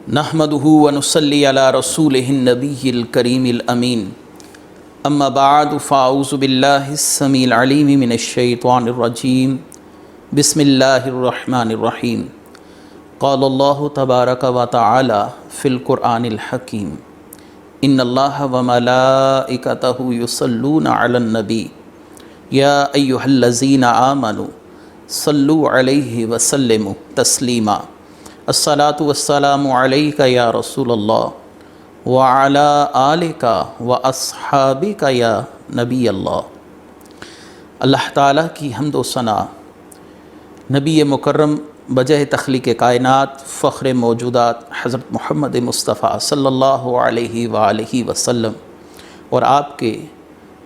نحمدہ ونصلی علی رسولہ النبی الکریم الامین اما بعد فاعوذ باللہ السمیع العلیم من الشیطان الرجیم بسم اللہ الرحمن الرحیم قال اللہ تبارک و تعالی فی القرآن الحکیم ان اللہ وملائکتہ یصلون علی النبی یا ایہا الذین آمنوا صلوا علیہ وسلموا تسلیما الصلاۃ والسلام علیک یا رسول اللہ وعلی آلک واصحابک یا نبی اللہ۔ اللہ تعالیٰ کی حمد و ثنا نبی مکرم بجہ تخلیق کائنات فخر موجودات حضرت محمد مصطفیٰ صلی اللہ علیہ وآلہ وسلم اور آپ کے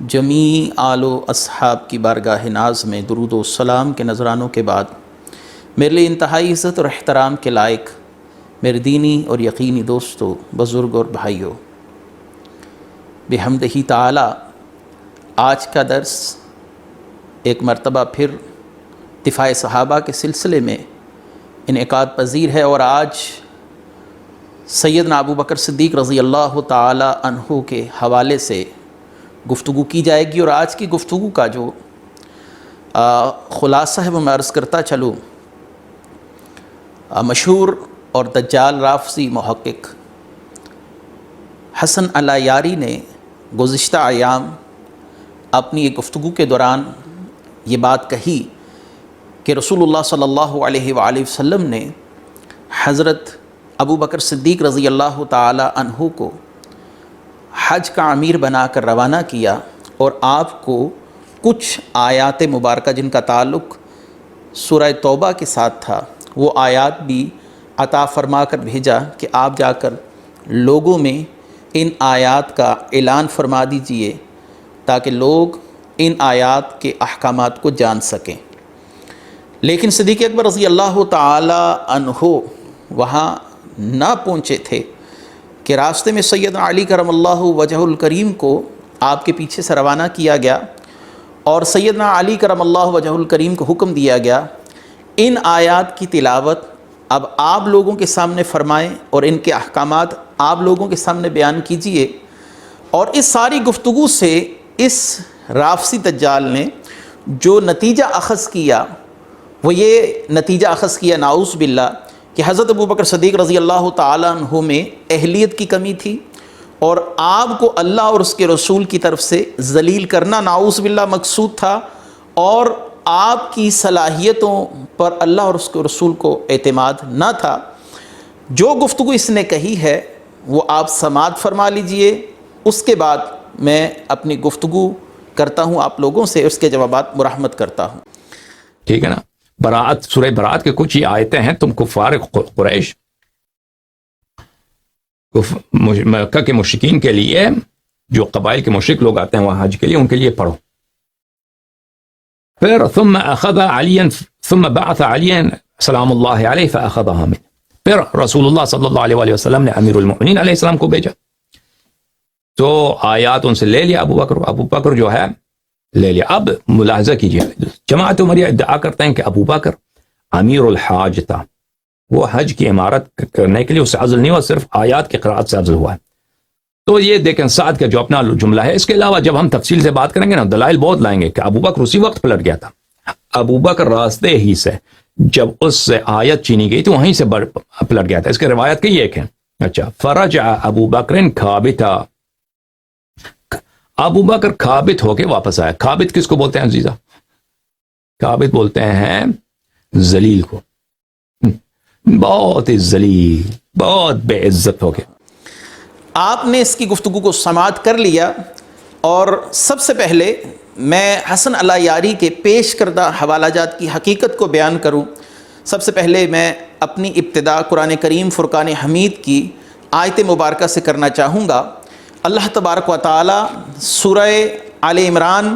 جمیع آل و اصحاب کی بارگاہ ناز میں درود و سلام کے نذرانوں کے بعد میرے لیے انتہائی عزت اور احترام کے لائق میرے دینی اور یقینی دوستوں، بزرگ اور بھائیوں، بحمدہ تعالی آج کا درس ایک مرتبہ پھر دفاع صحابہ کے سلسلے میں انعقاد پذیر ہے، اور آج سیدنا ابو بکر صدیق رضی اللہ تعالی عنہ کے حوالے سے گفتگو کی جائے گی۔ اور آج کی گفتگو کا جو خلاصہ ہے وہ میں عرض کرتا چلوں۔ مشہور اور دجال رافضی محقق حسن العیاری نے گزشتہ ایام اپنی ایک گفتگو کے دوران یہ بات کہی کہ رسول اللہ صلی اللہ علیہ وآلہ وسلم نے حضرت ابو بکر صدیق رضی اللہ تعالی عنہ کو حج کا امیر بنا کر روانہ کیا، اور آپ کو کچھ آیات مبارکہ جن کا تعلق سورہ توبہ کے ساتھ تھا وہ آیات بھی عطا فرما کر بھیجا کہ آپ جا کر لوگوں میں ان آیات کا اعلان فرما دیجئے تاکہ لوگ ان آیات کے احکامات کو جان سکیں۔ لیکن صدیق اکبر رضی اللہ تعالی عنہ وہاں نہ پہنچے تھے کہ راستے میں سیدنا علی کرم اللہ وجہ الکریم کو آپ کے پیچھے سے روانہ کیا گیا، اور سیدنا علی کرم اللہ وجہ الکریم کو حکم دیا گیا ان آیات کی تلاوت اب آپ لوگوں کے سامنے فرمائیں اور ان کے احکامات آپ لوگوں کے سامنے بیان کیجئے۔ اور اس ساری گفتگو سے اس رافضی دجال نے جو نتیجہ اخذ کیا وہ یہ نتیجہ اخذ کیا نعوذ باللہ کہ حضرت ابو بکر صدیق رضی اللہ تعالیٰ عنہ میں اہلیت کی کمی تھی، اور آپ کو اللہ اور اس کے رسول کی طرف سے ذلیل کرنا نعوذ باللہ مقصود تھا، اور آپ کی صلاحیتوں پر اللہ اور اس کے رسول کو اعتماد نہ تھا۔ جو گفتگو اس نے کہی ہے وہ آپ سماعت فرما لیجئے، اس کے بعد میں اپنی گفتگو کرتا ہوں آپ لوگوں سے، اس کے جوابات مرحمت کرتا ہوں۔ ٹھیک ہے نا۔ برات، سورہ برات کے کچھ یہ آیتیں ہیں، تم کفار قریش مکہ کے مشرکین کے لیے، جو قبائل کے مشرک لوگ آتے ہیں وہاں حج کے لیے، ان کے لیے پڑھو۔ پھر ثم اخذ علیا، ثم بعث علیا سلام اللہ علیہ فاخذها منه، پھر رسول اللہ صلی اللہ علیہ وآلہ وسلم نے امیر المؤمنین علیہ السلام کو بھیجا، تو آیات ان سے لے لیا ابو بکر جو ہے لے لیا۔ اب ملاحظہ کیجیے، جماعت عمریہ ادعا کرتے ہیں کہ ابو بکر امیر الحاج تھا، وہ حج کی عمارت کرنے کے لیے اس سے عزل نہیں ہوا، صرف آیات کی قرأت سے عزل ہوا ہے۔ تو یہ دیکھیں سعد کا جو اپنا جملہ ہے، اس کے علاوہ جب ہم تفصیل سے بات کریں گے نا دلائل بہت لائیں گے کہ ابو بکر اسی وقت پلٹ گیا تھا۔ ابو بکر راستے ہی سے جب اس سے آیت چینی گئی تو وہیں سے پلٹ گیا تھا۔ اس کی روایت کی ایک ہے، اچھا، فرجع ابو بکر کھابتا، ابو بکر کھابت ہو کے واپس آیا۔ کھابت کس کو بولتے ہیں عزیزہ؟ کھابت بولتے ہیں ذلیل کو، بہت ہی ذلیل، بہت بے عزت ہو گیا۔ آپ نے اس کی گفتگو کو سماعت کر لیا، اور سب سے پہلے میں حسن العیاری کے پیش کردہ حوالہ جات کی حقیقت کو بیان کروں۔ سب سے پہلے میں اپنی ابتدا قرآن کریم فرقان حمید کی آیت مبارکہ سے کرنا چاہوں گا۔ اللہ تبارک و تعالی سورہ آل عمران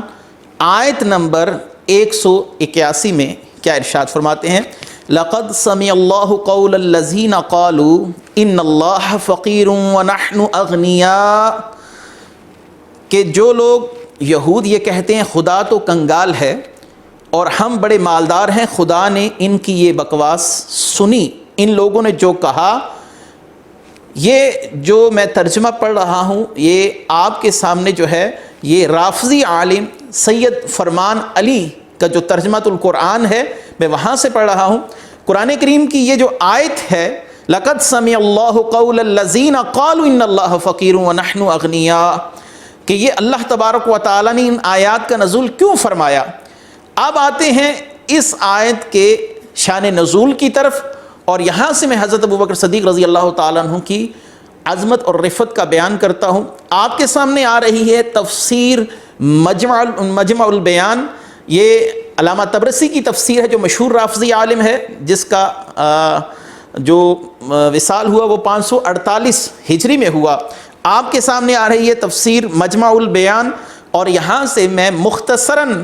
آیت نمبر 181 میں کیا ارشاد فرماتے ہیں؟ لقد سمع اللہ قول الذین قالوا ان اللہ فقیر ونحن اغنیاء، کہ جو لوگ یہود یہ کہتے ہیں خدا تو کنگال ہے اور ہم بڑے مالدار ہیں، خدا نے ان کی یہ بکواس سنی۔ ان لوگوں نے جو کہا یہ جو میں ترجمہ پڑھ رہا ہوں یہ آپ کے سامنے جو ہے یہ رافضی عالم سید فرمان علی کا جو ترجمۃ القرآن ہے میں وہاں سے پڑھ رہا ہوں۔ قرآن کریم کی یہ جو آیت ہے لَقَدْ سَمِعَ اللَّهُ قَوْلَ الَّذِينَ قَالُوا إِنَّ اللَّهَ فَقِيرٌ وَنَحْنُ أَغْنِيَاءُ، کہ یہ اللہ تبارک و تعالیٰ نے ان آیات کا نزول کیوں فرمایا۔ اب آتے ہیں اس آیت کے شان نزول کی طرف، اور یہاں سے میں حضرت ابوبکر صدیق رضی اللہ تعالیٰ عنہ کی عظمت اور رفعت کا بیان کرتا ہوں۔ آپ کے سامنے آ رہی ہے تفسیر مجمع البیان، یہ علامہ طبرسی کی تفسیر ہے جو مشہور رافضی عالم ہے، جس کا جو وصال ہوا وہ 548 ہجری میں ہوا۔ آپ کے سامنے آ رہی ہے تفسیر مجمع البیان، اور یہاں سے میں مختصراً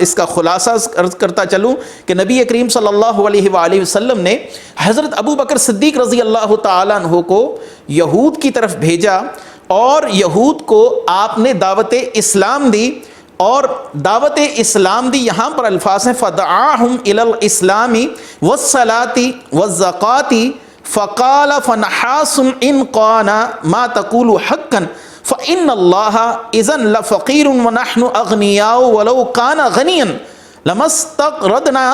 اس کا خلاصہ عرض کرتا چلوں کہ نبی کریم صلی اللہ علیہ وآلہ وسلم نے حضرت ابوبکر صدیق رضی اللہ تعالیٰ عنہ کو یہود کی طرف بھیجا، اور یہود کو آپ نے دعوت اسلام دی، اور دعوت اسلام دی یہاں پر الفاظ ہیں فَدَعَاهُمْ إِلَى الْإِسْلَامِ وَالصَّلَاةِ وَالزَّكَاةِ فَقَالَ فَنَحَاسٌ إِنْ قَانَ مَا تَقُولُ حَقًّا فَإِنَّ اللَّهَ إِذًا لَفَقِيرٌ وَنَحْنُ أَغْنِيَاءُ وَلَوْ كَانَ غَنِيًّا لَمَا اسْتَقْرَضْنَا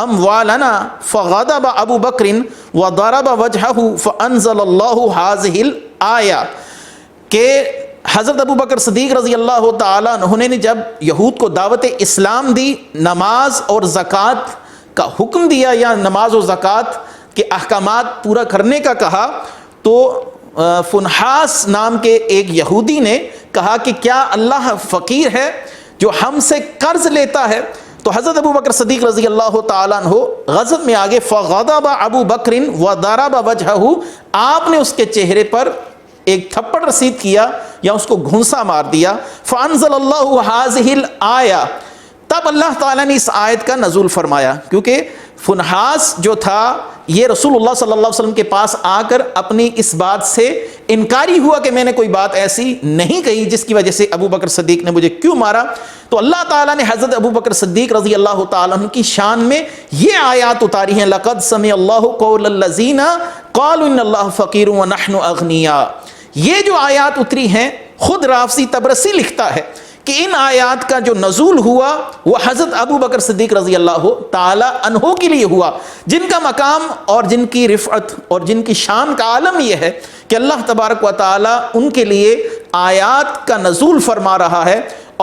أَمْوَالَنَا فَغَضَبَ أَبُو بَكْرٍ وَضَرَبَ وَجْهَهُ فَأَنزَلَ اللَّهُ هَذِهِ الْآيَةَ، کہ حضرت ابوبکر صدیق رضی اللہ تعالیٰ عنہ نے جب یہود کو دعوت اسلام دی، نماز اور زکوٰۃ کا حکم دیا یا نماز و زکوٰۃ کے احکامات پورا کرنے کا کہا، تو فنحاس نام کے ایک یہودی نے کہا کہ کیا اللہ فقیر ہے جو ہم سے قرض لیتا ہے؟ تو حضرت ابوبکر صدیق رضی اللہ تعالیٰ عنہ غضب میں آگے فغضب ابو بکر وضرب وجہہ، آپ نے اس کے چہرے پر ایک تھپڑ رسید کیا یا اس کو گھونسا مار دیا۔ فانزل اللہ هذه الآیہ، تب اللہ تعالیٰ نے اس آیت کا نزول فرمایا، کیونکہ فنحاس جو تھا یہ رسول اللہ صلی اللہ علیہ وسلم کے پاس آ کر اپنی اس بات سے انکاری ہوا کہ میں نے کوئی بات ایسی نہیں کہی جس کی وجہ سے ابو بکر صدیق نے مجھے کیوں مارا۔ تو اللہ تعالیٰ نے حضرت ابو بکر صدیق رضی اللہ تعالیٰ عنہ کی شان میں یہ آیات اتاری ہیں لَقَدْ سَمِعَ اللَّهُ قَوْلَ الَّذِينَ قَالُوا إِنَّ اللَّهَ فَقِيرٌ وَنَحْنُ أَغْنِيَاءُ۔ یہ جو آیات اتری ہیں خود رافضی طبرسی لکھتا ہے کہ ان آیات کا جو نزول ہوا وہ حضرت ابو بکر صدیق رضی اللہ تعالی عنہ کے لیے ہوا، جن کا مقام اور جن کی رفعت اور جن کی شان کا عالم یہ ہے کہ اللہ تبارک و تعالی ان کے لیے آیات کا نزول فرما رہا ہے،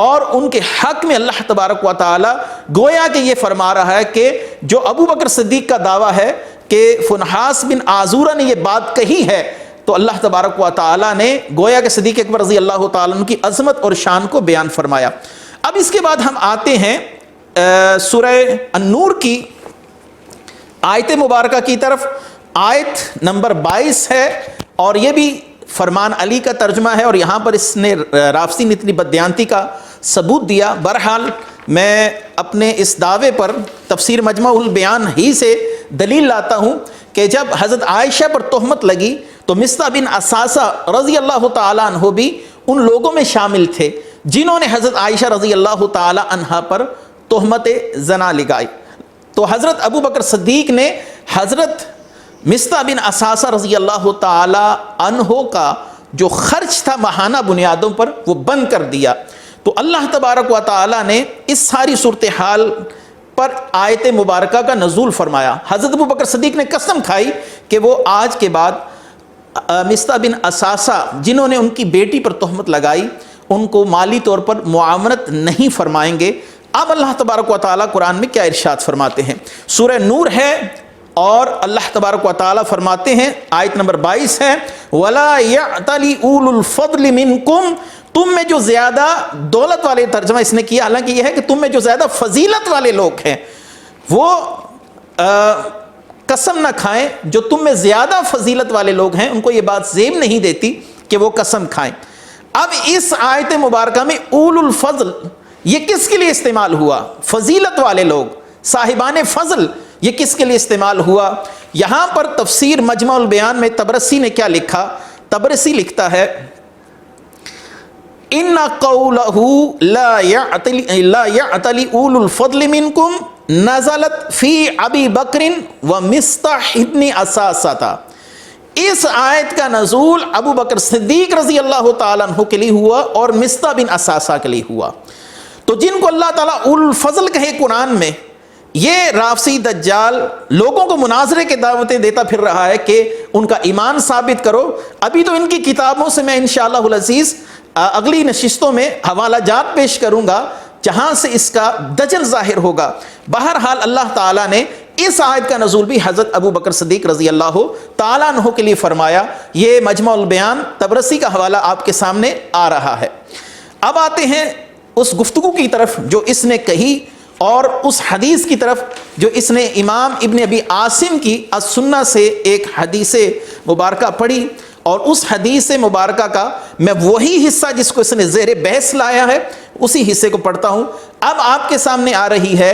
اور ان کے حق میں اللہ تبارک و تعالی گویا کہ یہ فرما رہا ہے کہ جو ابو بکر صدیق کا دعویٰ ہے کہ فنحاس بن عازورہ نے یہ بات کہی ہے، تو اللہ تبارک و تعالیٰ نے گویا کہ صدیق اکبر رضی اللہ تعالیٰ عنہ کی عظمت اور شان کو بیان فرمایا۔ اب اس کے بعد ہم آتے ہیں سورہ النور کی آیت مبارکہ کی طرف۔ آیت نمبر 22 ہے، اور یہ بھی فرمان علی کا ترجمہ ہے، اور یہاں پر اس نے رافضی نے اتنی بددیانتی کا ثبوت دیا۔ بہرحال میں اپنے اس دعوے پر تفسیر مجمع البیان ہی سے دلیل لاتا ہوں کہ جب حضرت عائشہ پر تہمت لگی تو مصطح بن اساسہ رضی اللہ تعالیٰ عنہ بھی ان لوگوں میں شامل تھے جنہوں نے حضرت عائشہ رضی اللہ تعالیٰ عنہ پر تہمت زنا لگائی۔ تو حضرت ابو بکر صدیق نے حضرت مصطح بن اساسہ رضی اللہ تعالیٰ عنہ کا جو خرچ تھا ماہانہ بنیادوں پر وہ بند کر دیا۔ تو اللہ تبارک و تعالیٰ نے اس ساری صورتحال پر آیت مبارکہ کا نزول فرمایا۔ حضرت ابو بکر صدیق نے قسم کھائی کہ وہ آج کے بعد مصطح بن اساسہ جنہوں نے ان کی بیٹی پر تہمت لگائی ان کو مالی طور پر معاونت نہیں فرمائیں گے۔ اب اللہ تبارک و تعالیٰ قرآن میں کیا ارشاد فرماتے ہیں؟ سورہ نور ہے، اور اللہ تبارک و تعالیٰ فرماتے ہیں آیت نمبر 22 ہے وَلَا يَعْتَلِ أُولُو الْفَضْلِ مِنْكُمْ، تم میں جو زیادہ دولت والے، ترجمہ اس نے کیا حالانکہ یہ ہے کہ تم میں جو زیادہ فضیلت والے لوگ ہیں وہ قسم نہ کھائیں، جو تم میں زیادہ فضیلت والے لوگ ہیں ان کو یہ بات زیب نہیں دیتی کہ وہ قسم کھائیں۔ اب اس آیت مبارکہ میں اولو الفضل یہ کس کے لیے استعمال ہوا؟ فضیلت والے لوگ، صاحبان فضل، یہ کس کے لیے استعمال ہوا؟ یہاں پر تفسیر مجمع البیان میں طبرسی نے کیا لکھا؟ طبرسی لکھتا ہے ان قولہ لا یعتلی اولو الفضل منکم نزلت فی ابی بکر و مصطح ابن اساسہ، اس آیت کا نزول ابو بکر صدیق رضی اللہ تعالیٰ عنہ کے لیے ہوا اور مصطح بن اساسہ کے لیے ہوا۔ تو جن کو اللہ تعالیٰ اولو الفضل کہے قرآن میں، یہ رافضی دجال لوگوں کو مناظرے کے دعوتیں دیتا پھر رہا ہے کہ ان کا ایمان ثابت کرو۔ ابھی تو ان کی کتابوں سے میں انشاءاللہ العزیز اگلی نشستوں میں حوالہ جات پیش کروں گا جہاں سے اس کا دجل ظاہر ہوگا۔ بہرحال اللہ تعالیٰ نے اس آیت کا نزول بھی حضرت ابو بکر صدیق رضی اللہ تعالیٰ عنہ کے لیے فرمایا۔ یہ مجمع البیان طبرسی کا حوالہ آپ کے سامنے آ رہا ہے۔ اب آتے ہیں اس گفتگو کی طرف جو اس نے کہی اور اس حدیث کی طرف جو اس نے امام ابن ابی عاصم کی السنہ سے ایک حدیث مبارکہ پڑھی، اور اس حدیث مبارکہ کا میں وہی حصہ جس کو اس نے زیر بحث لایا ہے اسی حصے کو پڑھتا ہوں۔ اب آپ کے سامنے آ رہی ہے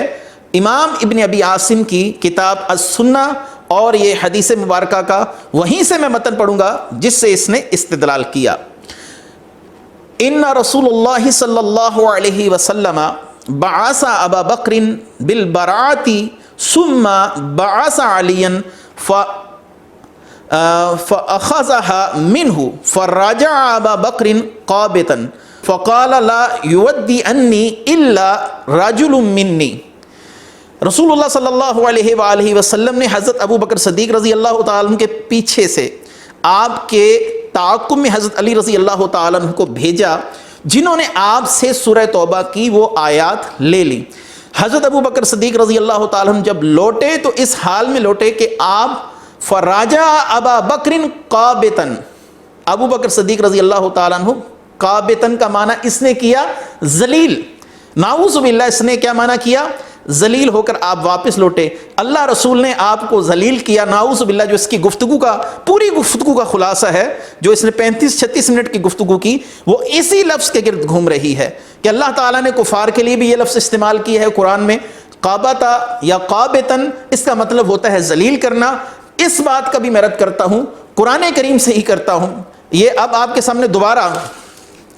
امام ابن ابی عاصم کی کتاب السنہ، اور یہ حدیث مبارکہ کا وہیں سے میں متن پڑھوں گا جس سے اس نے استدلال کیا۔ ان رسول اللہ صلی اللہ علیہ وسلم بعث ابا بکر بالبراۃ ثم بعث علیا فأخذها منه فرجع ابا بکر قابتا فقال لا يودي عني الا رجل مني۔ رسول اللہ صلی اللہ علیہ وآلہ وسلم نے حضرت ابو بکر صدیق رضی اللہ تعالیٰ عنہ کے پیچھے سے آپ کے تعاقب میں حضرت علی رضی اللہ تعالیٰ عنہ کو بھیجا، جنہوں نے آپ سے سورہ توبہ کی وہ آیات لے لی۔ حضرت ابو بکر صدیق رضی اللہ تعالیٰ عنہ جب لوٹے تو اس حال میں لوٹے کہ آپ فراجع ابا بکر قابتن، ابو بکر صدیق رضی اللہ تعالیٰ عنہ قابتن کا معنی اس نے کیا ذلیل، نعوذ باللہ اس نے کیا معنی کیا؟ ذلیل ہو کر آپ واپس لوٹے۔ اللہ رسول نے آپ کو ذلیل کیا، نعوذ باللہ، جو اس کی گفتگو کا پوری گفتگو کا خلاصہ ہے، جو اس نے 35-36 منٹ کی گفتگو کی، وہ اسی لفظ کے گرد گھوم رہی ہے کہ اللہ تعالیٰ نے کفار کے لیے بھی یہ لفظ استعمال کیا ہے قرآن میں، قابتا یا قابتن، اس کا مطلب ہوتا ہے ذلیل کرنا۔ اس بات کا بھی میں رد کرتا ہوں، قرآن کریم سے ہی کرتا ہوں۔ یہ اب آپ کے سامنے دوبارہ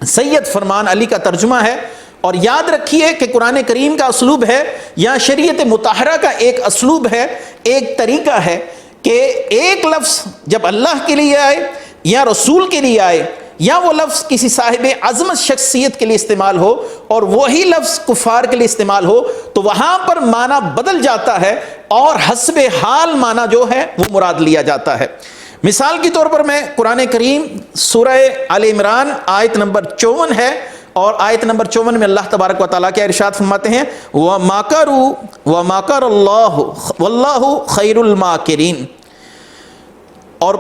سید فرمان علی کا ترجمہ ہے، اور یاد رکھیے کہ قرآن کریم کا اسلوب ہے یا شریعت مطہرہ کا ایک اسلوب ہے، ایک طریقہ ہے کہ ایک لفظ جب اللہ کے لیے آئے یا رسول کے لیے آئے یا وہ لفظ کسی صاحب عظمت شخصیت کے لیے استعمال ہو اور وہی لفظ کفار کے لیے استعمال ہو تو وہاں پر معنی بدل جاتا ہے اور حسب حال معنی جو ہے وہ مراد لیا جاتا ہے۔ مثال کے طور پر میں قرآن کریم سورہ آل عمران آیت نمبر 54 ہے، اور آیت نمبر 54 میں اللہ تبارک و تعالیٰ کیا ارشاد فرماتے ہیں؟ وَمَكَرُوا وَمَكَرَ اللَّهُ وَاللَّهُ خَيْرُ الْمَاكِرِينَ۔ اور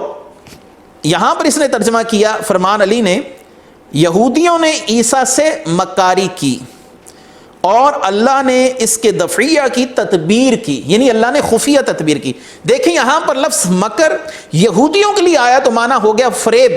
یہاں پر اس نے ترجمہ کیا فرمان علی نے، یہودیوں نے عیسیٰ سے مکاری کی اور اللہ نے اس کے دفعیہ کی تدبیر کی، یعنی اللہ نے خفیہ تدبیر کی۔ دیکھیں یہاں پر لفظ مکر یہودیوں کے لیے آیا تو معنی ہو گیا فریب،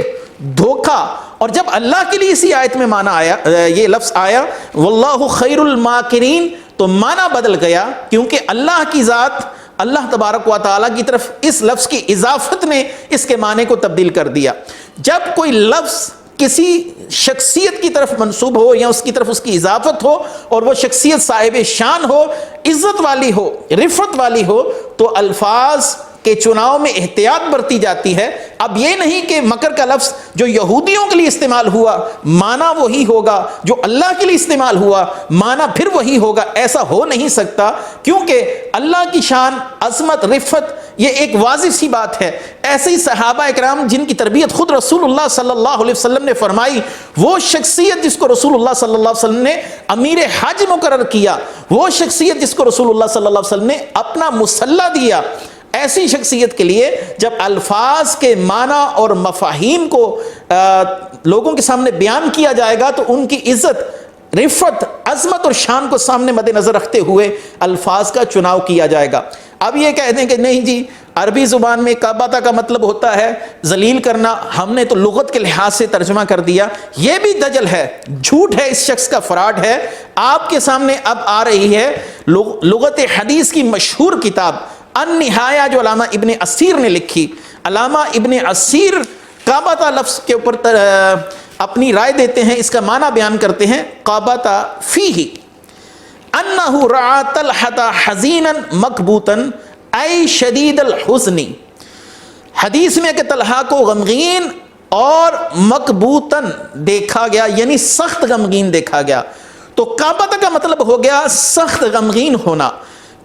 دھوکہ، اور جب اللہ کے لیے اسی آیت میں معنی آیا، یہ لفظ آیا واللہ خیر الماکرین، تو معنی بدل گیا، کیونکہ اللہ کی ذات اللہ تبارک و تعالیٰ کی طرف اس لفظ کی اضافت نے اس کے معنی کو تبدیل کر دیا۔ جب کوئی لفظ کسی شخصیت کی طرف منسوب ہو یا اس کی طرف اس کی اضافت ہو اور وہ شخصیت صاحب شان ہو، عزت والی ہو، رفعت والی ہو، تو الفاظ کے چناؤ میں احتیاط برتی جاتی ہے۔ اب یہ نہیں کہ مکر کا لفظ جو یہودیوں کے لیے استعمال ہوا معنی وہی ہوگا، جو اللہ کے لیے استعمال ہوا معنی پھر وہی ہوگا، ایسا ہو نہیں سکتا، کیونکہ اللہ کی شان، عظمت، رفعت یہ ایک واضح سی بات ہے۔ ایسے ہی صحابہ اکرام جن کی تربیت خود رسول اللہ صلی اللہ علیہ وسلم نے فرمائی، وہ شخصیت جس کو رسول اللہ صلی اللہ علیہ وسلم نے امیر حج مقرر کیا، وہ شخصیت جس کو رسول اللہ صلی اللہ علیہ وسلم نے اپنا مسلح دیا، ایسی شخصیت کے لیے جب الفاظ کے معنی اور مفاہیم کو لوگوں کے سامنے بیان کیا جائے گا تو ان کی عزت، رفعت، عظمت اور شان کو سامنے مد نظر رکھتے ہوئے الفاظ کا چناؤ کیا جائے گا۔ اب یہ کہہ دیں کہ نہیں جی عربی زبان میں کعبہ کا مطلب ہوتا ہے ذلیل کرنا، ہم نے تو لغت کے لحاظ سے ترجمہ کر دیا، یہ بھی دجل ہے، جھوٹ ہے، اس شخص کا فراڈ ہے۔ آپ کے سامنے اب آ رہی ہے لغت حدیث کی مشہور کتاب النہایہ جو علامہ ابن اسیر نے لکھی۔ علامہ ابن اسیر کعبہ لفظ کے اوپر اپنی رائے دیتے ہیں، اس کا معنی بیان کرتے ہیں، قابط فیہ انہ رعا طلحۃ حزینا مکبوتا ای شدید الحزن۔ حدیث میں کہ طلحہ کو غمگین اور مکبوتن دیکھا گیا، یعنی سخت غمگین دیکھا گیا، تو کعبہ کا مطلب ہو گیا سخت غمگین ہونا،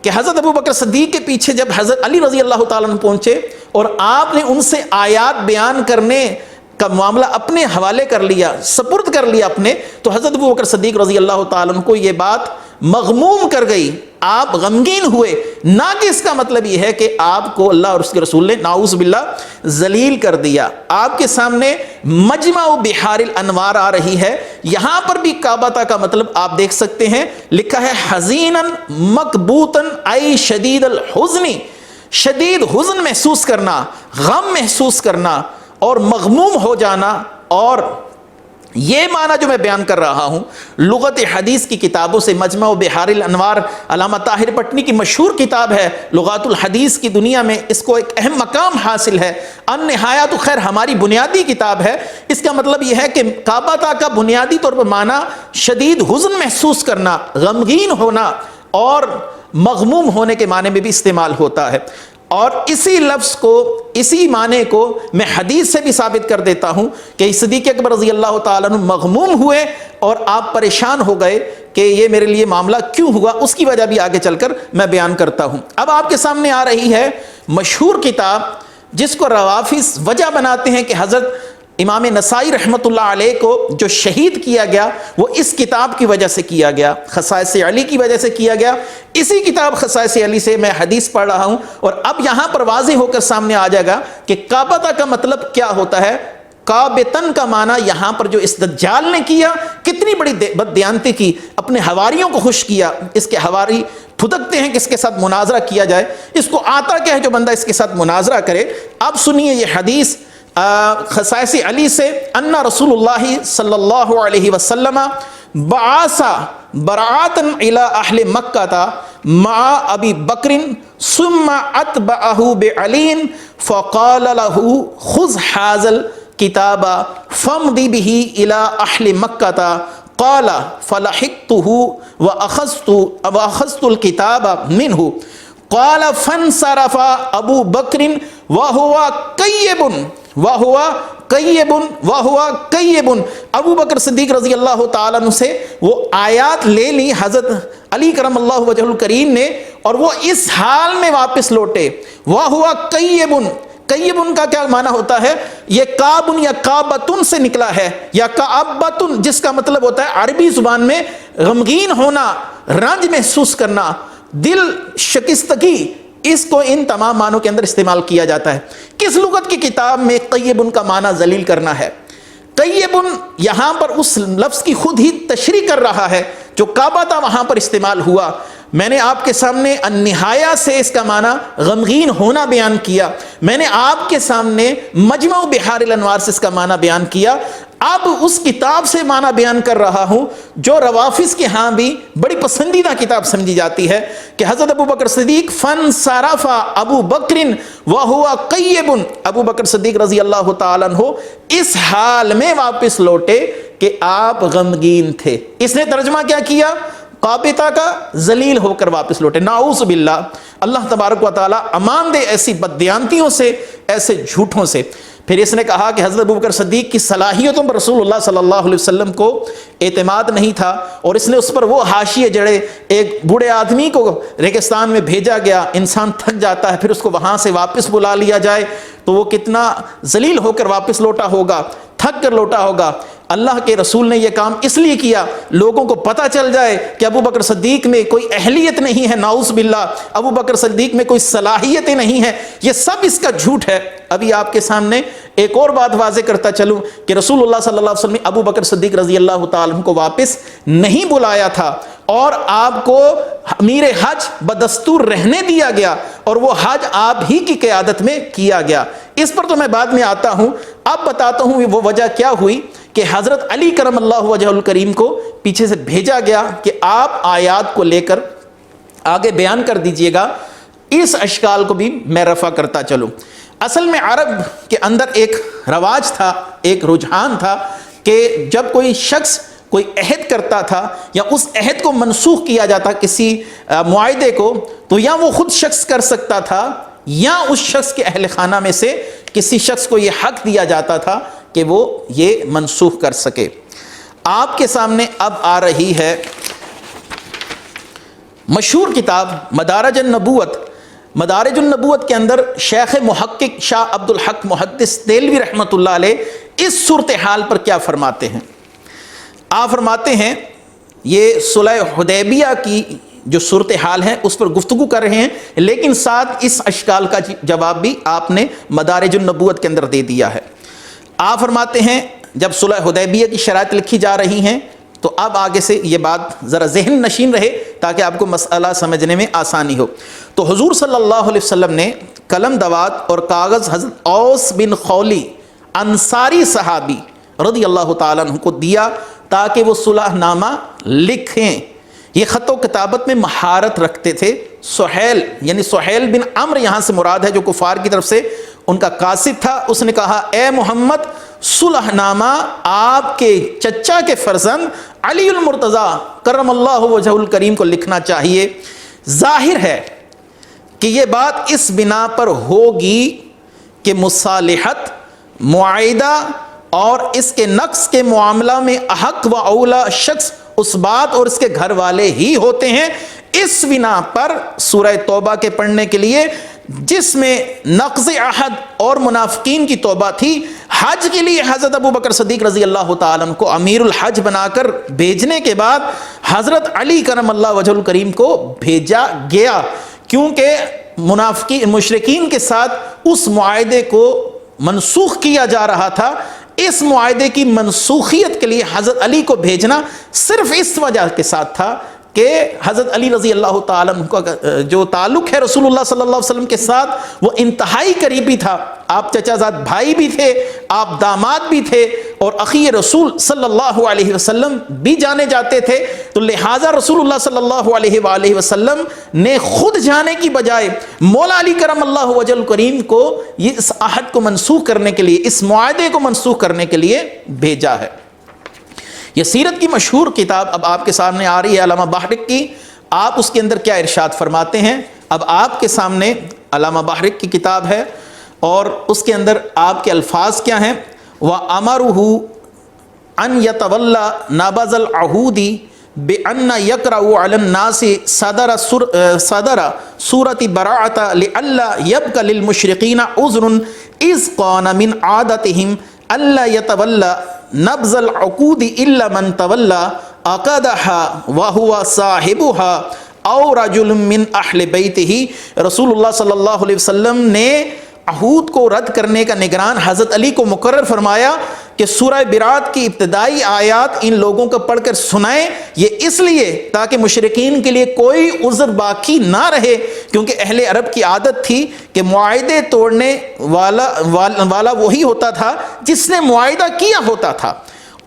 کہ حضرت ابوبکر صدیق کے پیچھے جب حضرت علی رضی اللہ تعالیٰ عنہ پہنچے اور آپ نے ان سے آیات بیان کرنے کا معاملہ اپنے حوالے کر لیا، سپرد کر لیا اپنے، تو حضرت ابوبکر صدیق رضی اللہ تعالیٰ عنہ کو یہ بات مغموم کر گئی، آپ غمگین ہوئے، نہ کہ اس کا مطلب یہ ہے کہ آپ کو اللہ اور اس کے رسول نے نعوذ باللہ ذلیل کر دیا۔ آپ کے سامنے مجمع بحار الانوار آ رہی ہے، یہاں پر بھی کعبہ کا مطلب آپ دیکھ سکتے ہیں، لکھا ہے حزیناً مکبوتاً ای شدید الحزن، شدید حزن محسوس کرنا، غم محسوس کرنا اور مغموم ہو جانا۔ اور یہ معنی جو میں بیان کر رہا ہوں لغت حدیث کی کتابوں سے، مجمع بحار الانوار علامہ طاہر پٹنی کی مشہور کتاب ہے، لغات الحدیث کی دنیا میں اس کو ایک اہم مقام حاصل ہے۔ النہایہ تو خیر ہماری بنیادی کتاب ہے، اس کا مطلب یہ ہے کہ کعبہ کا بنیادی طور پر معنی شدید حزن محسوس کرنا، غمگین ہونا اور مغموم ہونے کے معنی میں بھی استعمال ہوتا ہے۔ اور اسی لفظ کو، اسی معنی کو میں حدیث سے بھی ثابت کر دیتا ہوں کہ صدیق اکبر رضی اللہ تعالیٰ عنہ مغموم ہوئے اور آپ پریشان ہو گئے کہ یہ میرے لیے معاملہ کیوں ہوا، اس کی وجہ بھی آگے چل کر میں بیان کرتا ہوں۔ اب آپ کے سامنے آ رہی ہے مشہور کتاب جس کو روافض وجہ بناتے ہیں کہ حضرت امام نسائی رحمۃ اللہ علیہ کو جو شہید کیا گیا وہ اس کتاب کی وجہ سے کیا گیا، خصائص علی کی وجہ سے کیا گیا۔ اسی کتاب خصائص علی سے میں حدیث پڑھ رہا ہوں، اور اب یہاں پر واضح ہو کر سامنے آ جائے گا کہ کعبہ کا مطلب کیا ہوتا ہے۔ کعبتن کا معنی یہاں پر جو اس دجال نے کیا، کتنی بڑی بددیانتی کی، اپنے حواریوں کو خوش کیا۔ اس کے حواری پھدکتے ہیں کہ اس کے ساتھ مناظرہ کیا جائے، اس کو آتا کیا ہے جو بندہ اس کے ساتھ مناظرہ کرے۔ اب سنیے یہ حدیث خصائص علی سے، ان رسول اللہ صلی اللہ علیہ وسلم بعث برعاتا الى اہل مکہ مع ابی بکر ثم اتبعہ بعلی فقال له خذ هذا الكتاب فامض به الى اہل مکہ قال فلحقته واخذت الكتاب منه قال فانصرف ابو بکر وہو کیب، ابو بکر صدیق رضی اللہ تعالیٰ عنہ سے وہ آیات لے لی حضرت علی کرم اللہ وجہ الکریم نے، اور وہ اس حال میں واپس لوٹے۔ وہو کیب، کیبن کا کیا معنی ہوتا ہے؟ یہ کابن یا کابتن سے نکلا ہے، یا کابتن، جس کا مطلب ہوتا ہے عربی زبان میں غمگین ہونا، رنج محسوس کرنا، دل شکستگی، اس کو ان تمام معنوں کے اندر استعمال کیا جاتا ہے۔ کس لغت کی کتاب میں قیبن کا معنی ذلیل کرنا ہے؟ قیبن یہاں پر اس لفظ کی خود ہی تشریح کر رہا ہے جو کعبہ تھا وہاں پر استعمال ہوا۔ میں نے آپ کے سامنے النہایہ سے اس کا معنی غمگین ہونا بیان کیا، میں نے آپ کے سامنے مجمع بحار الانوار سے اس کا معنی بیان کیا۔ اب اس کتاب سے معنی بیان کر رہا ہوں جو روافض کے ہاں بھی بڑی پسندیدہ کتاب سمجھی جاتی ہے، کہ حضرت ابو بکر صدیق فانصرف ابو بکر وہو قیب، ابو بکر صدیق رضی اللہ تعالیٰ عنہ اس حال میں واپس لوٹے کہ آپ غمگین تھے۔ اس نے ترجمہ کیا کیا؟ قابطہ کا ذلیل ہو کر واپس لوٹے۔ نعوذ باللہ، اللہ تبارک و تعالی امان دے ایسی بددیانتیوں سے، ایسے جھوٹوں سے۔ پھر اس نے کہا کہ حضرت ابوبکر صدیق کی صلاحیتوں پر رسول اللہ صلی اللہ علیہ وسلم کو اعتماد نہیں تھا، اور اس نے اس پر وہ حاشیے جڑے، ایک بوڑھے آدمی کو ریگستان میں بھیجا گیا، انسان تھک جاتا ہے، پھر اس کو وہاں سے واپس بلا لیا جائے تو وہ کتنا ذلیل ہو کر واپس لوٹا ہوگا، تھک کر لوٹا ہوگا۔ اللہ کے رسول نے یہ کام اس لیے کیا لوگوں کو پتہ چل جائے کہ ابو بکر صدیق میں کوئی اہلیت نہیں ہے، نعوذ باللہ، ابو بکر صدیق میں کوئی صلاحیتیں نہیں ہیں، یہ سب اس کا جھوٹ ہے۔ ابھی آپ کے سامنے ایک اور بات واضح کرتا چلوں کہ رسول اللہ صلی اللہ علیہ وسلم نے ابو بکر صدیق رضی اللہ تعالیٰ عنہ کو واپس نہیں بلایا تھا، اور آپ کو امیر حج بدستور رہنے دیا گیا، اور وہ حج آپ ہی کی قیادت میں کیا گیا۔ اس پر تو میں بعد میں آتا ہوں، اب بتاتا ہوں وہ وجہ کیا ہوئی کہ حضرت علی کرم اللہ وجہ الکریم کو پیچھے سے بھیجا گیا کہ آپ آیات کو لے کر آگے بیان کر دیجئے گا۔ اس اشکال کو بھی میں رفع کرتا چلوں۔ اصل میں عرب کے اندر ایک رواج تھا، ایک رجحان تھا کہ جب کوئی شخص کوئی عہد کرتا تھا یا اس عہد کو منسوخ کیا جاتا کسی معاہدے کو، تو یا وہ خود شخص کر سکتا تھا یا اس شخص کے اہل خانہ میں سے کسی شخص کو یہ حق دیا جاتا تھا کہ وہ یہ منسوخ کر سکے۔ آپ کے سامنے اب آ رہی ہے مشہور کتاب مدارج النبوت۔ مدارج النبوت کے اندر شیخ محقق شاہ عبد الحق محدث دہلوی رحمۃ اللہ علیہ اس صورتحال پر کیا فرماتے ہیں؟ آپ فرماتے ہیں یہ صلح حدیبیہ کی جو صورتحال ہے اس پر گفتگو کر رہے ہیں، لیکن ساتھ اس اشکال کا جواب بھی آپ نے مدارج النبوت کے اندر دے دیا ہے۔ آپ فرماتے ہیں جب صلح حدیبیہ کی شرائط لکھی جا رہی ہیں تو اب آگے سے یہ بات ذرا ذہن نشین رہے تاکہ آپ کو مسئلہ سمجھنے میں آسانی ہو۔ تو حضور صلی اللہ علیہ وسلم نے قلم دوات اور کاغذ حضرت اوس بن خولی انصاری صحابی رضی اللہ تعالیٰ عنہ کو دیا تاکہ وہ صلح نامہ لکھیں۔ یہ خط و کتابت میں مہارت رکھتے تھے۔ سہیل یعنی سہیل بن عمرو یہاں سے مراد ہے جو کفار کی طرف سے ان کا قاصد تھا۔ اس نے کہا اے محمد صلح نامہ آپ کے چچا کے فرزند علی المرتضیٰ کرم اللہ وجہ الکریم کو لکھنا چاہیے۔ ظاہر ہے کہ یہ بات اس بنا پر ہوگی کہ مصالحت، معاہدہ اور اس کے نقص کے معاملہ میں احق و اولا شخص اس بات اور اس کے گھر والے ہی ہوتے ہیں۔ اس بنا پر سورہ توبہ کے پڑھنے کے لیے جس میں نقض عہد اور منافقین کی توبہ تھی، حج کے لیے حضرت ابو بکر صدیق رضی اللہ تعالیٰ عنہ کو امیر الحج بنا کر بھیجنے کے بعد حضرت علی کرم اللہ وجہ الکریم کو بھیجا گیا، کیونکہ منافقین مشرکین کے ساتھ اس معاہدے کو منسوخ کیا جا رہا تھا۔ اس معاہدے کی منسوخیت کے لیے حضرت علی کو بھیجنا صرف اس وجہ کے ساتھ تھا کہ حضرت علی رضی اللہ تعالیٰ عنہ کا جو تعلق ہے رسول اللہ صلی اللہ علیہ وسلم کے ساتھ وہ انتہائی قریبی تھا۔ آپ چچا زاد بھائی بھی تھے، آپ داماد بھی تھے، اور اخی رسول صلی اللہ علیہ وسلم بھی جانے جاتے تھے۔ تو لہٰذا رسول اللہ صلی اللہ علیہ وآلہ وسلم نے خود جانے کی بجائے مولا علی کرم اللہ وجہ الکریم کو یہ اس عہد کو منسوخ کرنے کے لیے، اس معاہدے کو منسوخ کرنے کے لیے بھیجا ہے۔ یہ سیرت کی مشہور کتاب اب آپ کے سامنے آ رہی ہے علامہ بحرق کی۔ آپ اس کے اندر کیا ارشاد فرماتے ہیں؟ اب آپ کے سامنے علامہ بحرق کی کتاب ہے اور اس کے اندر آپ کے الفاظ کیا ہیں؟ وَأَمَرُهُ أَن يَتَوَلَّى نَبَذَ الْعَهُودِ بِأَنَّ يَقْرَأُ عَلَى النَّاسِ صَدَرَ سُورَةِ بَرَاءَةَ لِأَلَّا يَبْقَ لِلْمُشْرِكِينَ عُذْرٌ إِذْ كَانَ مِنْ عَادَتِهِمْ أَلَّا يَتَوَلَّى نبذ العقود الا من تولى عقدها وهو صاحبها او رجل من اہل بیتہ۔ رسول اللہ صلی اللہ علیہ وسلم نے عہود کو رد کرنے کا نگران حضرت علی کو مقرر فرمایا کہ سورہ برات کی ابتدائی آیات ان لوگوں کو پڑھ کر سنائیں، یہ اس لیے تاکہ مشرکین کے لیے کوئی عذر باقی نہ رہے، کیونکہ اہل عرب کی عادت تھی کہ معاہدے توڑنے والا وہی ہوتا تھا جس نے معاہدہ کیا ہوتا تھا،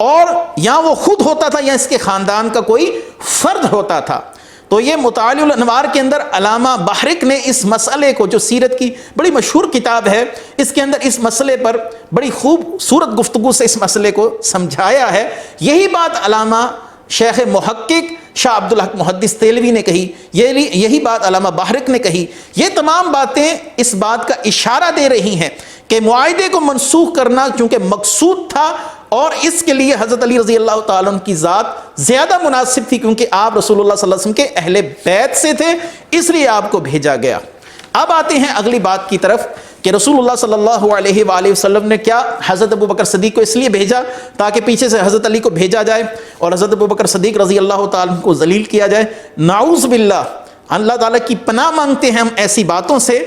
اور یا وہ خود ہوتا تھا یا اس کے خاندان کا کوئی فرد ہوتا تھا۔ تو یہ مطالع الانوار کے اندر علامہ بحرق نے اس مسئلے کو، جو سیرت کی بڑی مشہور کتاب ہے، اس کے اندر اس مسئلے پر بڑی خوبصورت گفتگو سے اس مسئلے کو سمجھایا ہے۔ یہی بات علامہ شیخ محقق شاہ عبد الحق محدث دہلوی نے کہی، یہی بات علامہ بحرق نے کہی۔ یہ تمام باتیں اس بات کا اشارہ دے رہی ہیں کہ معاہدے کو منسوخ کرنا چونکہ مقصود تھا اور اس کے لیے حضرت علی رضی اللہ تعالیٰ عنہ کی ذات زیادہ مناسب تھی، کیونکہ آپ رسول اللہ صلی اللہ علیہ وسلم کے اہل بیت سے تھے، اس لیے آپ کو بھیجا گیا۔ اب آتے ہیں اگلی بات کی طرف کہ رسول اللہ صلی اللہ علیہ وآلہ وسلم نے کیا حضرت ابو بکر صدیق کو اس لیے بھیجا تاکہ پیچھے سے حضرت علی کو بھیجا جائے اور حضرت ابو بکر صدیق رضی اللہ تعالیٰ عنہ کو ذلیل کیا جائے۔ نعوذ باللہ، اللہ تعالیٰ کی پناہ مانگتے ہیں ہم ایسی باتوں سے۔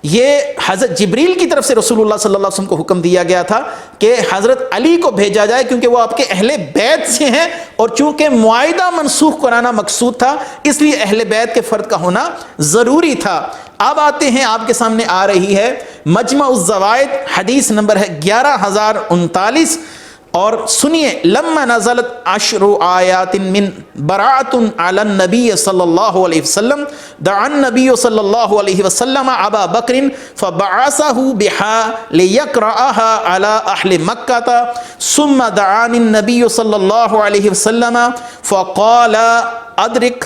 یہ حضرت جبریل کی طرف سے رسول اللہ صلی اللہ علیہ وسلم کو حکم دیا گیا تھا کہ حضرت علی کو بھیجا جائے، کیونکہ وہ آپ کے اہل بیت سے ہیں، اور چونکہ معاہدہ منسوخ کرانا مقصود تھا اس لیے اہل بیت کے فرد کا ہونا ضروری تھا۔ اب آتے ہیں، آپ کے سامنے آ رہی ہے مجمع الزوائد، حدیث نمبر ہے 11039، اور سنیے لما نزلت 10 آیات من براءۃ علی النبی صلی اللہ علیہ وسلم دعا النبی صلی اللہ علیہ وسلم ابا بکر فبعثہ بها لیقرأها علی اہل مکہ ثم دعانی النبی صلی اللہ علیہ وسلم فقال ادرک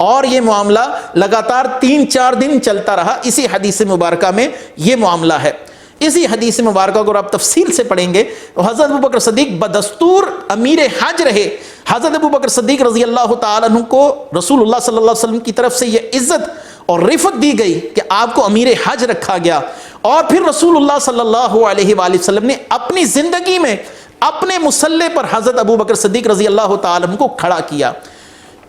اور یہ معاملہ لگاتار 3-4 دن چلتا رہا. اسی حدیث مبارکہ میں یہ معاملہ ہے. اسی حدیث مبارکہ کو آپ تفصیل سے پڑھیں گے تو حضرت ابوبکر صدیق بدستور امیر حج رہے. حضرت ابوبکر صدیق رضی اللہ تعالیٰ عنہ کو رسول اللہ صلی اللہ علیہ وسلم کی طرف سے یہ عزت اور رفعت دی گئی کہ آپ کو امیر حج رکھا گیا. اور پھر رسول اللہ صلی اللہ علیہ وآلہ وسلم نے اپنی زندگی میں اپنے مصلی پر حضرت ابوبکر صدیق رضی اللہ تعالیٰ عنہ کو کھڑا کیا.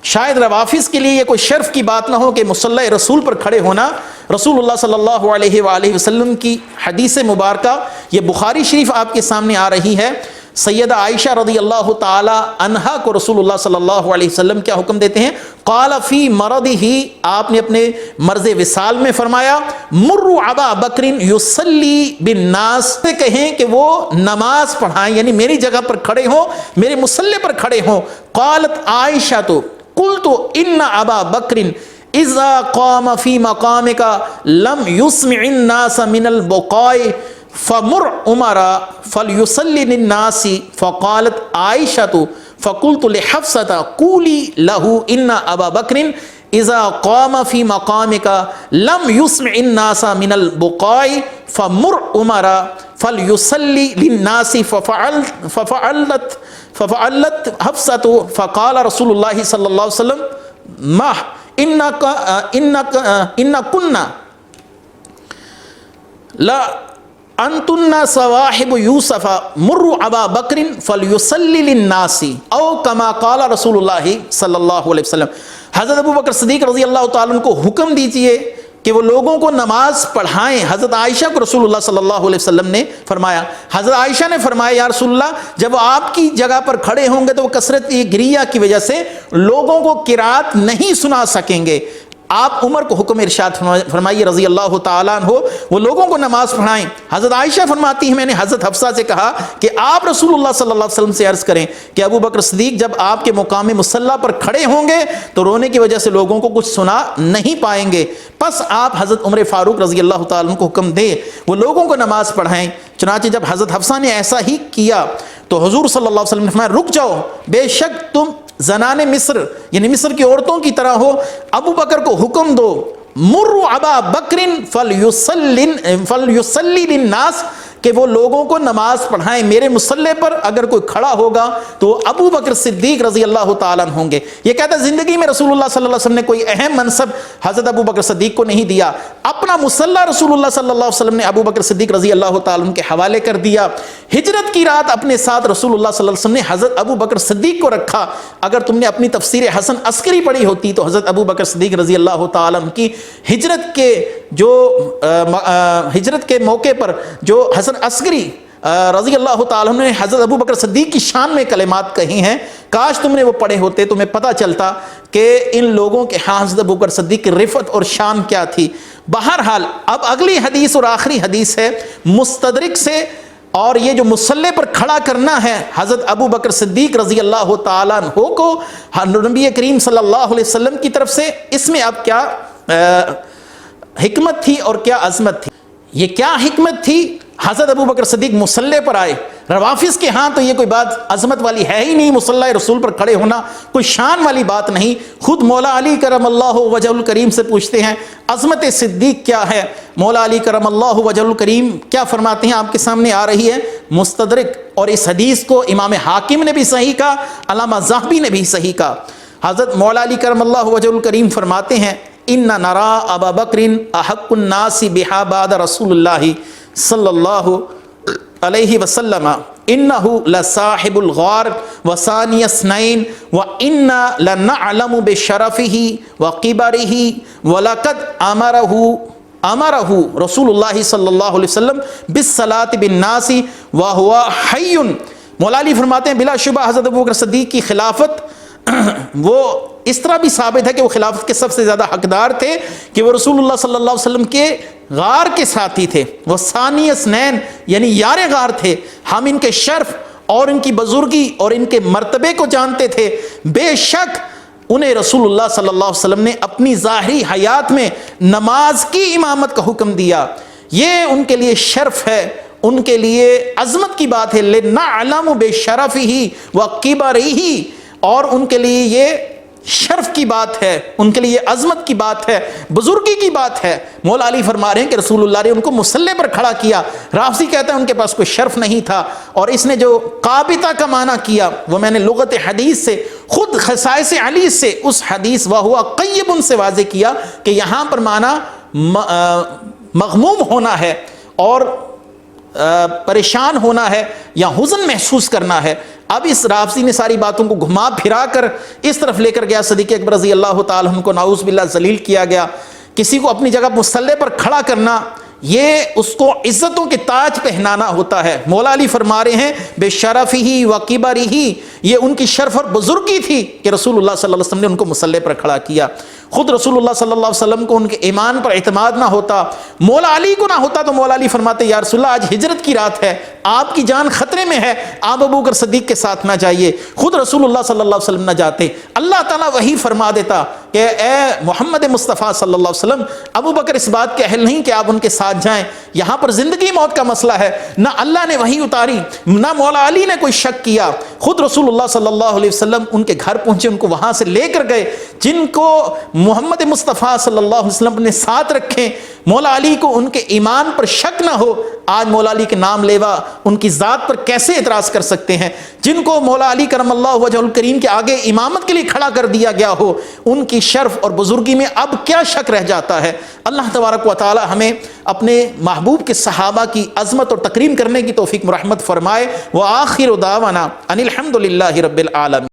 شاید روافظ کے لیے یہ کوئی شرف کی بات نہ ہو کہ مصلی رسول پر کھڑے ہونا. رسول اللہ صلی اللہ علیہ وآلہ وسلم کی حدیث مبارکہ یہ بخاری شریف آپ کے سامنے آ رہی ہے. سیدہ عائشہ رضی اللہ تعالی عنہا کو رسول اللہ صلی اللہ علیہ وسلم کیا حکم دیتے ہیں؟ قال فی مرضہ، آپ نے اپنے مرض وصال میں فرمایا مروا ابا بکر یصلی بالناس، کہیں کہ وہ نماز پڑھائیں، یعنی میری جگہ پر کھڑے ہوں، میرے مصلی پر کھڑے ہوں. قالت عائشہ تو قلت ان ابا بکر اذا قام فی مقامک لم یسمع الناس من البقاء فمر عمر فلیصلی للناس. فقالت عائشہ فقلت لحفصة قولی له ان ابا بکر اذا قام فی مقامک لم یسمع الناس من البقاء فمر عمر فلیصلی للناس. ففعلت حفصة فقال رسول اللہ صلی اللہ علیہ وسلم ما ان كنا لا انتن صواحب یوسف مروا ابا بکر فلیصلی للناس او کما قال رسول اللہ صلی اللہ علیہ وسلم. حضرت ابوبکر صدیق رضی اللہ تعالیٰ عنہ کو حکم دیجئے کہ وہ لوگوں کو نماز پڑھائیں. حضرت عائشہ کو رسول اللہ صلی اللہ علیہ وسلم نے فرمایا. حضرت عائشہ نے فرمایا یا رسول اللہ جب آپ کی جگہ پر کھڑے ہوں گے تو وہ کثرت گریہ کی وجہ سے لوگوں کو قرات نہیں سنا سکیں گے. آپ عمر کو حکم ارشاد فرمائیے رضی اللہ تعالیٰ عنہ وہ لوگوں کو نماز پڑھائیں. حضرت عائشہ فرماتی ہیں میں نے حضرت حفصہ سے کہا کہ آپ رسول اللہ صلی اللہ علیہ وسلم سے عرض کریں کہ ابو بکر صدیق جب آپ کے مقام مصلی پر کھڑے ہوں گے تو رونے کی وجہ سے لوگوں کو کچھ سنا نہیں پائیں گے. پس آپ حضرت عمر فاروق رضی اللہ تعالیٰ عنہ کو حکم دیں وہ لوگوں کو نماز پڑھائیں. چنانچہ جب حضرت حفصہ نے ایسا ہی کیا تو حضور صلی اللہ علیہ وسلم نے فرمایا رک جاؤ، بے شک تم زنان مصر یعنی مصر کی عورتوں کی طرح ہو. ابو بکر کو حکم دو مروا ابا بکر فلیصلی للناس کہ وہ لوگوں کو نماز پڑھائیں. میرے مصلی پر اگر کوئی کھڑا ہوگا تو ابو بکر صدیق رضی اللہ تعالیٰ عنہ ہوں گے. یہ کہتا ہے زندگی میں رسول اللہ صلی اللہ علیہ وسلم نے کوئی اہم منصب حضرت ابو بکر صدیق کو نہیں دیا. اپنا مصلی رسول اللہ صلی اللہ علیہ وسلم نے ابو بکر صدیق رضی اللہ تعالیٰ عنہ کے حوالے کر دیا. ہجرت کی رات اپنے ساتھ رسول اللہ صلی اللہ علیہ وسلم نے حضرت ابو بکر صدیق کو رکھا. اگر تم نے اپنی تفسیر حسن عسکری پڑھی ہوتی تو حضرت ابو بکر صدیق رضی اللہ تعالیٰ عنہ کی ہجرت کے موقع پر جو حسن عسکری رضی اللہ تعالیٰ عنہ نے حضرت ابو بکر صدیق کی شان میں کلمات کہی ہیں، کاش تم نے وہ پڑھے ہوتے تمہیں پتہ چلتا کہ ان لوگوں کے ہاں حضرت ابو بکر صدیق کی رفعت اور شان کیا تھی. بہرحال اب اگلی حدیث اور آخری حدیث ہے مستدرک سے، اور یہ جو مصلی پر کھڑا کرنا ہے حضرت ابو بکر صدیق رضی اللہ تعالیٰ عنہ کو نبی کریم صلی اللہ علیہ وسلم کی طرف سے، اس میں اب کیا حکمت تھی اور کیا عظمت تھی. یہ کیا حکمت تھی؟ حضرت ابو بکر صدیق مصلی پر آئے. روافظ کے ہاں تو یہ کوئی بات عظمت والی ہے ہی نہیں، مصلی رسول پر کھڑے ہونا کوئی شان والی بات نہیں. خود مولا علی کرم اللہ وجہ الکریم سے پوچھتے ہیں عظمت صدیق کیا ہے. مولا علی کرم اللہ وجہ الکریم کیا فرماتے ہیں آپ کے سامنے آ رہی ہے مستدرک. اور اس حدیث کو امام حاکم نے بھی صحیح کہا، علامہ ذہبی نے بھی صحیح کہا. حضرت مولا علی کرم اللہ وجہ الکریم فرماتے ہیں ان نرا ابا بکر احق الناس بہا بعد رسول اللہ صلی اللہ علیہ وسلم انہ لصاحب الغار وثانی اثنین وانا لنعلم بشرفہ وقبرہ ولقد امرہ رسول اللہ صلی اللہ علیہ وسلم بالصلاۃ بالناس وہو حی. مولا علی فرماتے ہیں بلا شبہ حضرت ابوبکر صدیق کی خلافت وہ اس طرح بھی ثابت ہے کہ وہ خلافت کے سب سے زیادہ حقدار تھے کہ وہ رسول اللہ صلی اللہ علیہ وسلم کے غار کے ساتھی تھے. وہ ثانی اثنین یعنی یار غار تھے. ہم ان کے شرف اور ان کی بزرگی اور ان کے مرتبے کو جانتے تھے. بے شک انہیں رسول اللہ صلی اللہ علیہ وسلم نے اپنی ظاہری حیات میں نماز کی امامت کا حکم دیا. یہ ان کے لیے شرف ہے، ان کے لیے عظمت کی بات ہے. لِنَعْلَمُ بِشَرَفِهِ وَقِبَرِهِ، اور ان کے لیے یہ شرف کی بات ہے، ان کے لیے عظمت کی بات ہے، بزرگی کی بات ہے۔ مولا علی فرما رہے ہیں کہ رسول اللہ نے ان کو مصلی پر کھڑا کیا۔ رافضی کہتا ہے ان کے پاس کوئی شرف نہیں تھا، اور اس نے جو قابطہ کا معنی کیا وہ میں نے لغت حدیث سے، خود خصائص علی سے، اس حدیث وہو قیب سے واضح کیا کہ یہاں پر معنی مغموم ہونا ہے اور پریشان ہونا ہے یا حزن محسوس کرنا ہے۔ اب اس رافضی نے ساری باتوں کو گھما پھرا کر اس طرف لے کر گیا، صدیق اکبر رضی اللہ تعالیٰ عنہ کو نعوذ باللہ ذلیل کیا گیا۔ کسی کو اپنی جگہ مصلی پر کھڑا کرنا، یہ اس کو عزتوں کے تاج پہنانا ہوتا ہے۔ مولا علی فرما رہے ہیں بے شرفہ و کبرہ، یہ ان کی شرف اور بزرگی تھی کہ رسول اللہ صلی اللہ علیہ وسلم نے ان کو مصلی پر کھڑا کیا۔ خود رسول اللہ صلی اللہ علیہ وسلم کو ان کے ایمان پر اعتماد نہ ہوتا، مولا علی کو نہ ہوتا، تو مولا علی فرماتے یا رسول اللہ آج ہجرت کی رات ہے، آپ کی جان خطرے میں ہے، آپ ابوبکر صدیق کے ساتھ نہ جائیے۔ خود رسول اللہ صلی اللہ علیہ وسلم نہ جاتے، اللہ تعالیٰ وہی فرما دیتا کہ اے محمد مصطفیٰ صلی اللہ علیہ وسلم، ابوبکر اس بات کے اہل نہیں کہ آپ ان کے ساتھ جائیں، یہاں پر زندگی موت کا مسئلہ ہے۔ نہ اللہ نے وہی اتاری، نہ مولا علی نے کوئی شک کیا، خود رسول اللہ صلی اللہ علیہ وسلم ان کے گھر پہنچے، ان کو وہاں سے لے کر گئے۔ جن کو محمد مصطفیٰ صلی اللہ علیہ وسلم نے ساتھ رکھے، مولا علی کو ان کے ایمان پر شک نہ ہو، آج مولا علی کے نام لیوا ان کی ذات پر کیسے اعتراض کر سکتے ہیں؟ جن کو مولا علی کرم اللہ وجہ الکریم کے آگے امامت کے لیے کھڑا کر دیا گیا ہو، ان کی شرف اور بزرگی میں اب کیا شک رہ جاتا ہے؟ اللہ تبارک و تعالی ہمیں اپنے محبوب کے صحابہ کی عظمت اور تکریم کرنے کی توفیق مرحمت فرمائے۔ وآخر دعوانا ان الحمد للہ رب العالمین۔